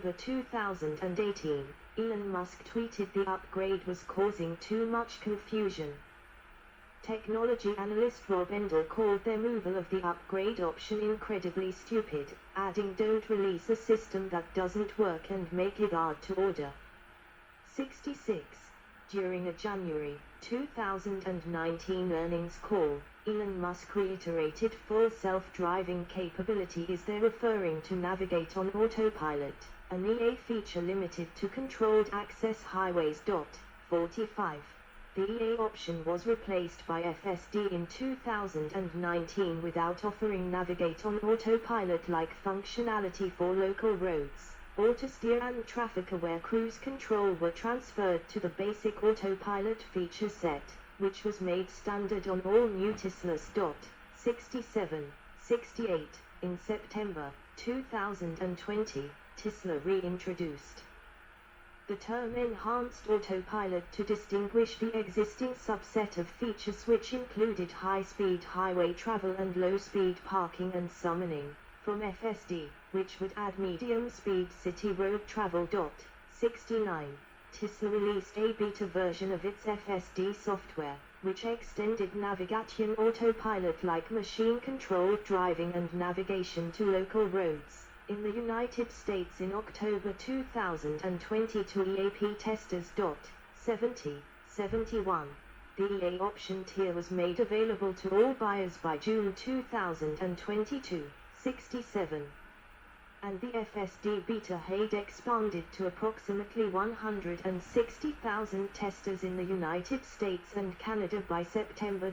October 2018, Elon Musk tweeted the upgrade was causing too much confusion. Technology analyst Rob Endel called their removal of the upgrade option incredibly stupid, adding, "Don't release a system that doesn't work and make it hard to order." 66. During a January 2019 earnings call, Elon Musk reiterated full self-driving capability is there, referring to Navigate on Autopilot, an EA feature limited to controlled access highways. 45. The EA option was replaced by FSD in 2019 without offering Navigate on Autopilot-like functionality for local roads. Autosteer and traffic-aware cruise control were transferred to the basic Autopilot feature set, which was made standard on all new Teslas. 67. 68. In September 2020, Tesla reintroduced the term enhanced autopilot to distinguish the existing subset of features, which included high-speed highway travel and low-speed parking and summoning, from FSD, which would add medium-speed city road travel. 69. Tesla released a beta version of its FSD software, which extended Navigation Autopilot-like machine-controlled driving and navigation to local roads. In the United States in October 2020 to EAP testers. 70. 71. The EA option tier was made available to all buyers by June 2022. 67. And the FSD beta had expanded to approximately 160,000 testers in the United States and Canada by September.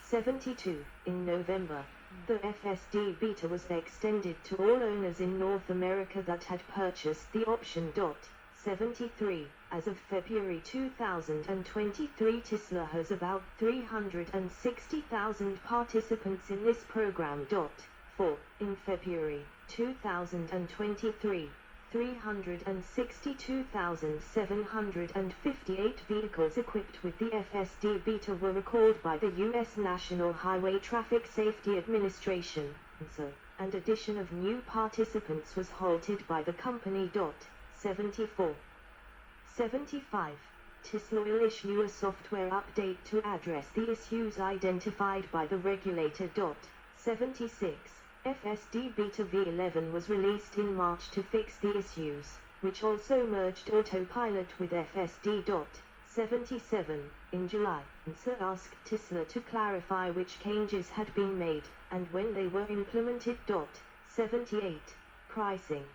72. In November, the FSD beta was extended to all owners in North America that had purchased the option. 73. As of February 2023, Tesla has about 360,000 participants in this program. 4. In February 2023, 362,758 vehicles equipped with the FSD beta were recalled by the U.S. National Highway Traffic Safety Administration, and addition of new participants was halted by the company. 74. 75. Tesla will issue a software update to address the issues identified by the regulator. 76. FSD Beta V11 was released in March to fix the issues, which also merged Autopilot with FSD. 77. In July, NHTSA asked Tesla to clarify which changes had been made, and when they were implemented. 78. Pricing.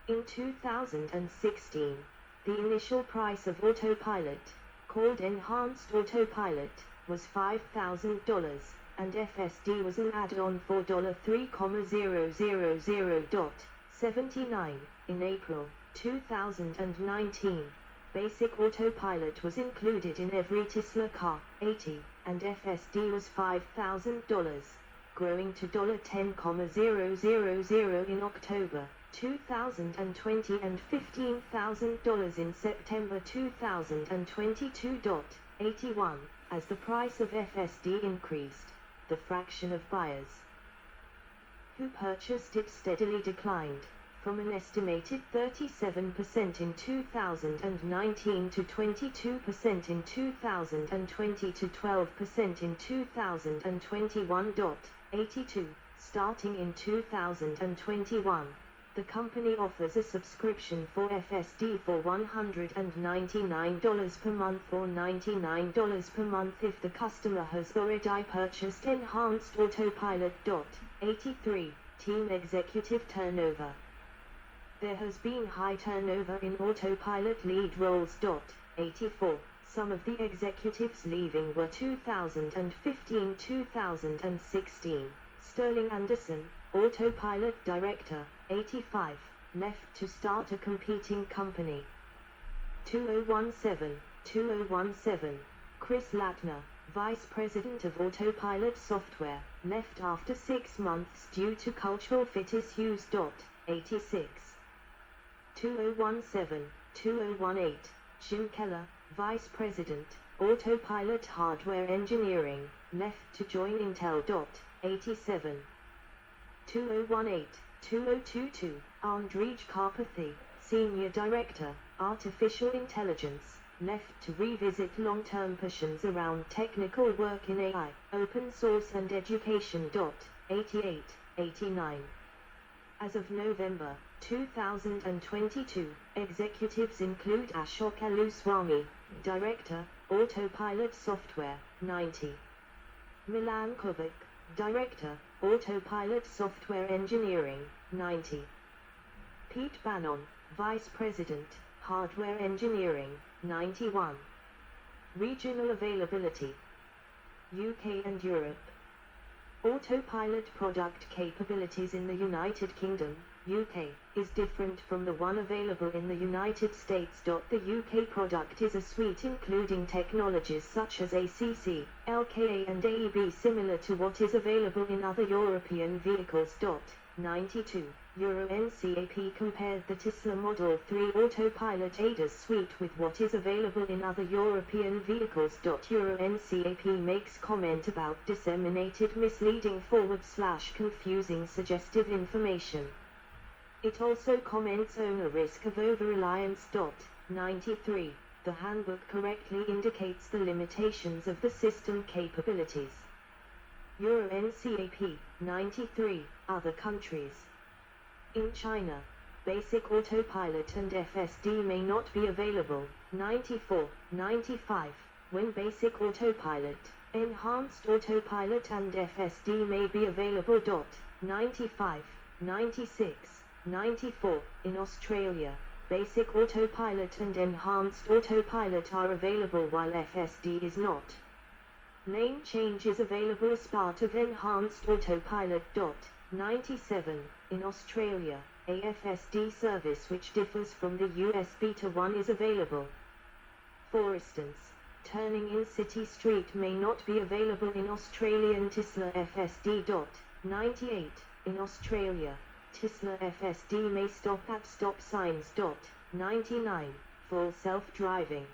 In 2016, the initial price of Autopilot, called Enhanced Autopilot, was $5,000. And FSD was an add-on for $3,000. 79. In April 2019, basic Autopilot was included in every Tesla car, 80, and FSD was $5,000, growing to $10,000 in October 2020 and $15,000 in September 2022. 81. As the price of FSD increased, the fraction of buyers who purchased it steadily declined, from an estimated 37% in 2019 to 22% in 2020 to 12% in 2021. 82. Starting in 2021, the company offers a subscription for FSD for $199 per month or $99 per month if the customer has already purchased Enhanced Autopilot. 83. Team executive turnover. There has been high turnover in Autopilot lead roles. 84. Some of the executives leaving were 2015-2016. Sterling Anderson, Autopilot Director, 85, left to start a competing company. 2017. Chris Latner, Vice President of Autopilot Software, left after 6 months due to cultural fit issues. 86. 2018. Jim Keller, Vice President, Autopilot Hardware Engineering, left to join Intel. 87. 2018-2022, Andrej Karpathy, Senior Director, Artificial Intelligence, left to revisit long-term passions around technical work in AI, open source and education. 8889. As of November 2022, executives include Ashok Aluswamy, Director, Autopilot Software, 90. Milan Kovac, Director, Autopilot Software Engineering, 90. Pete Bannon, Vice President, Hardware Engineering, 91. Regional availability: UK and Europe. Autopilot product capabilities in the United Kingdom, UK, is different from the one available in the United States. The UK product is a suite including technologies such as ACC, LKA and AEB, similar to what is available in other European vehicles. 92. Euro NCAP compared the Tesla Model 3 Autopilot ADAS suite with what is available in other European vehicles. Euro NCAP makes comment about disseminated misleading / confusing suggestive information. It also comments on a risk of over-reliance. 93. The handbook correctly indicates the limitations of the system capabilities. Euro NCAP, 93, other countries. In China, basic autopilot and FSD may not be available. 94, 95, when basic autopilot, enhanced autopilot and FSD may be available. 95, 96, 94, in Australia, basic autopilot and enhanced autopilot are available while FSD is not. Name change is available as part of enhanced autopilot. 97, in Australia, a FSD service which differs from the US Beta 1 is available. For instance, turning in City Street may not be available in Australian Tesla FSD. 98, in Australia, Tesla FSD may stop at stop signs. 99, full self-driving.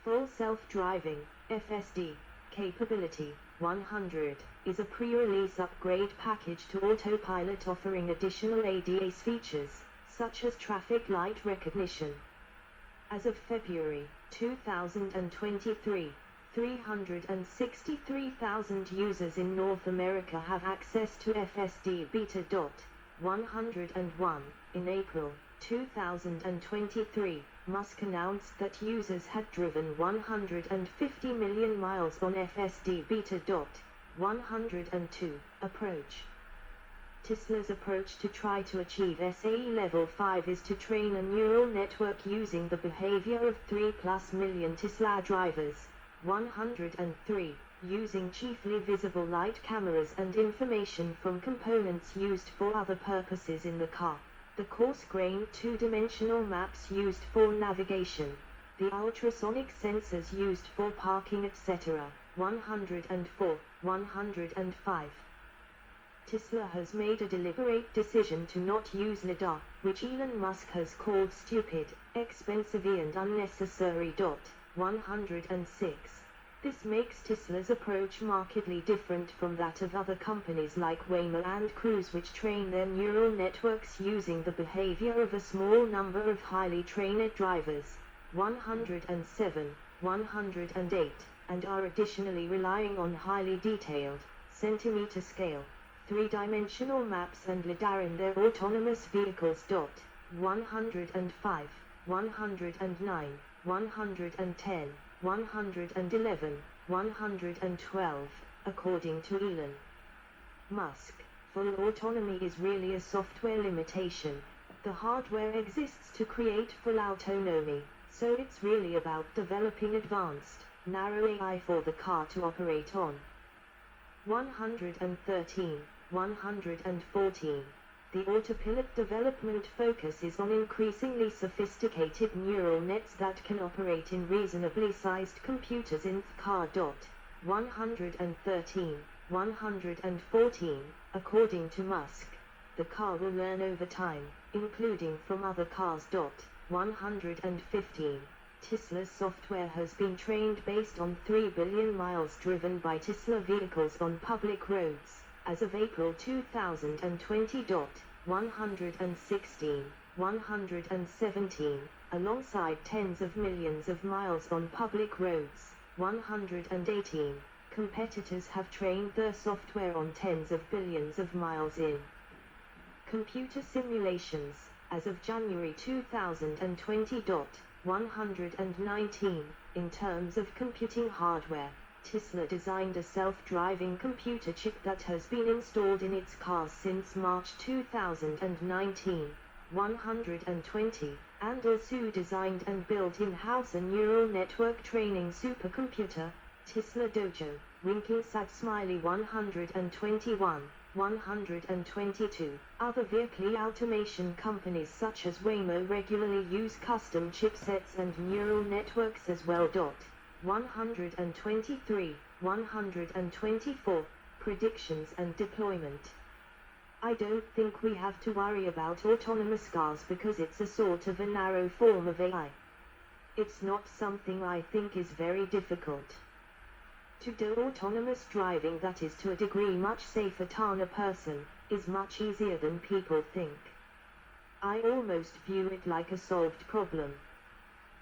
Full self-driving, FSD, capability, 100, is a pre-release upgrade package to Autopilot offering additional ADAS features, such as traffic light recognition. As of February 2023, 363,000 users in North America have access to FSD Beta. 101, in April 2023, Musk announced that users had driven 150 million miles on FSD Beta. 102, approach. Tesla's approach to try to achieve SAE Level 5 is to train a neural network using the behavior of 3+ million Tesla drivers. 103, using chiefly visible light cameras and information from components used for other purposes in the car. The coarse-grained two-dimensional maps used for navigation, the ultrasonic sensors used for parking, etc. 104, 105. Tesla has made a deliberate decision to not use LiDAR, which Elon Musk has called stupid, expensive and unnecessary. 106. This makes Tesla's approach markedly different from that of other companies like Waymo and Cruise, which train their neural networks using the behavior of a small number of highly trained drivers. 107, 108, and are additionally relying on highly detailed, centimeter-scale, three-dimensional maps and LiDAR in their autonomous vehicles. 105, 109, 110, 111, 112, according to Elon Musk. Full autonomy is really a software limitation. The hardware exists to create full autonomy, so it's really about developing advanced, narrow AI for the car to operate on. 113, 114. The Autopilot development focuses on increasingly sophisticated neural nets that can operate in reasonably sized computers in the car. 113, 114, according to Musk. The car will learn over time, including from other cars. 115. Tesla's software has been trained based on 3 billion miles driven by Tesla vehicles on public roads, as of April 2020. 116, 117, alongside tens of millions of miles on public roads. 118, competitors have trained their software on tens of billions of miles in computer simulations. As of January 2020. 119, in terms of computing hardware, Tesla designed a self-driving computer chip that has been installed in its cars since March 2019. 120, and also designed and built in-house a neural network training supercomputer, Tesla Dojo, winking sad smiley. 121, 122, other vehicle automation companies such as Waymo regularly use custom chipsets and neural networks as well. 123, 124, predictions and deployment. I don't think we have to worry about autonomous cars because it's a sort of a narrow form of AI. It's not something I think is very difficult to do. Autonomous driving that is to a degree much safer than a person is much easier than people think. I almost view it like a solved problem.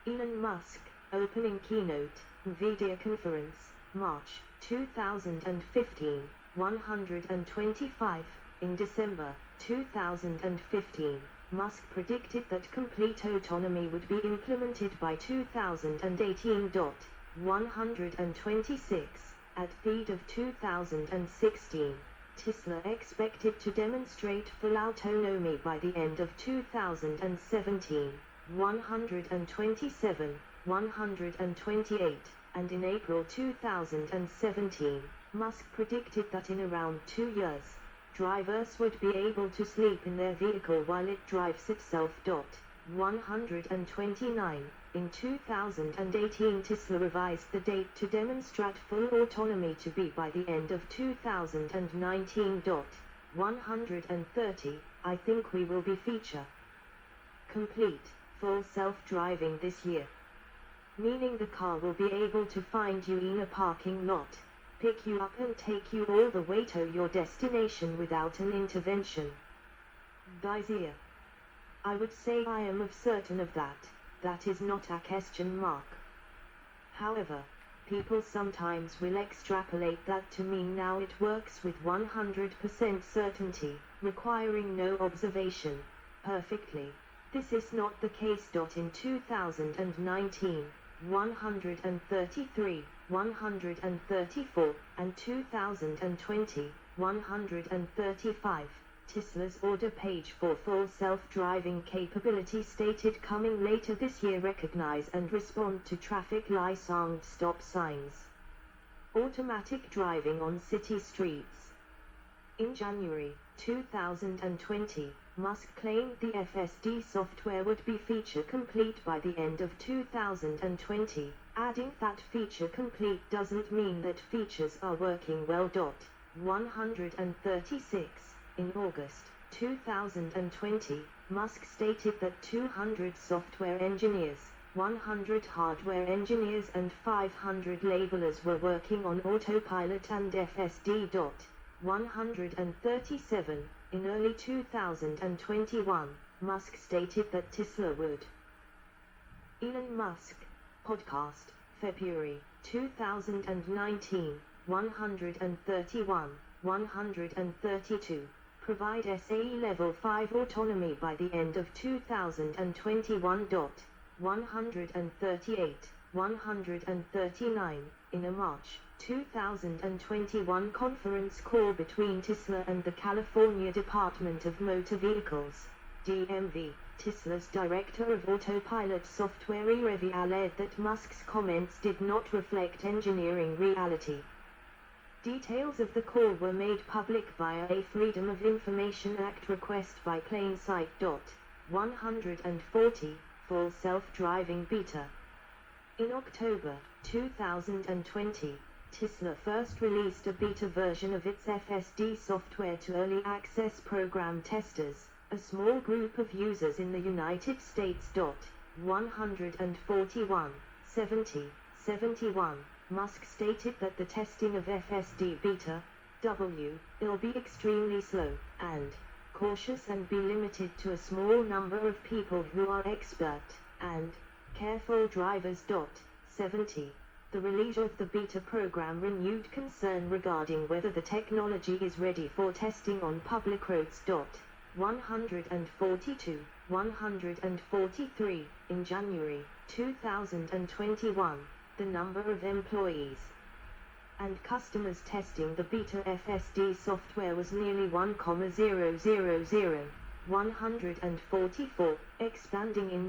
Elon Musk, opening keynote, NVIDIA conference, March 2015, 125. In December 2015, Musk predicted that complete autonomy would be implemented by 2018. 126, at the end of 2016, Tesla expected to demonstrate full autonomy by the end of 2017. 127, 128, and in April 2017, Musk predicted that in around 2 years, drivers would be able to sleep in their vehicle while it drives itself. 129, in 2018 Tesla revised the date to demonstrate full autonomy to be by the end of 2019. 130, I think we will be feature complete, full self-driving this year. Meaning the car will be able to find you in a parking lot, pick you up and take you all the way to your destination without an intervention. Guys here, I would say I am of certain of that. That is not a question mark. However, people sometimes will extrapolate that to mean now it works with 100% certainty, requiring no observation, perfectly. This is not the case. In 2019, 133, 134, and 2020, 135. Tesla's order page for full self-driving capability stated coming later this year. Recognize and respond to traffic lights and stop signs. Automatic driving on city streets. In January 2020, Musk claimed the FSD software would be feature complete by the end of 2020, adding that feature complete doesn't mean that features are working well. 136. In August 2020, Musk stated that 200 software engineers, 100 hardware engineers and 500 labelers were working on Autopilot and FSD. 137. In early 2021, Musk stated that Tesla would. Elon Musk, podcast, February 2019, 131, 132. Provide SAE Level 5 autonomy by the end of 2021. 138, 139, in a March 2021 conference call between Tesla and the California Department of Motor Vehicles, DMV, Tesla's director of Autopilot software revealed that Musk's comments did not reflect engineering reality. Details of the call were made public via a Freedom of Information Act request by PlainSight. 140, full self-driving beta. In October 2020, Tesla first released a beta version of its FSD software to early access program testers, a small group of users in the United States. 141, 70, 71. Musk stated that the testing of FSD beta, will be extremely slow, and cautious and be limited to a small number of people who are expert and careful drivers. 70. The release of the beta program renewed concern regarding whether the technology is ready for testing on public roads. 142, 143. In January 2021, the number of employees and customers testing the beta FSD software was nearly 1,000. 144, expanding in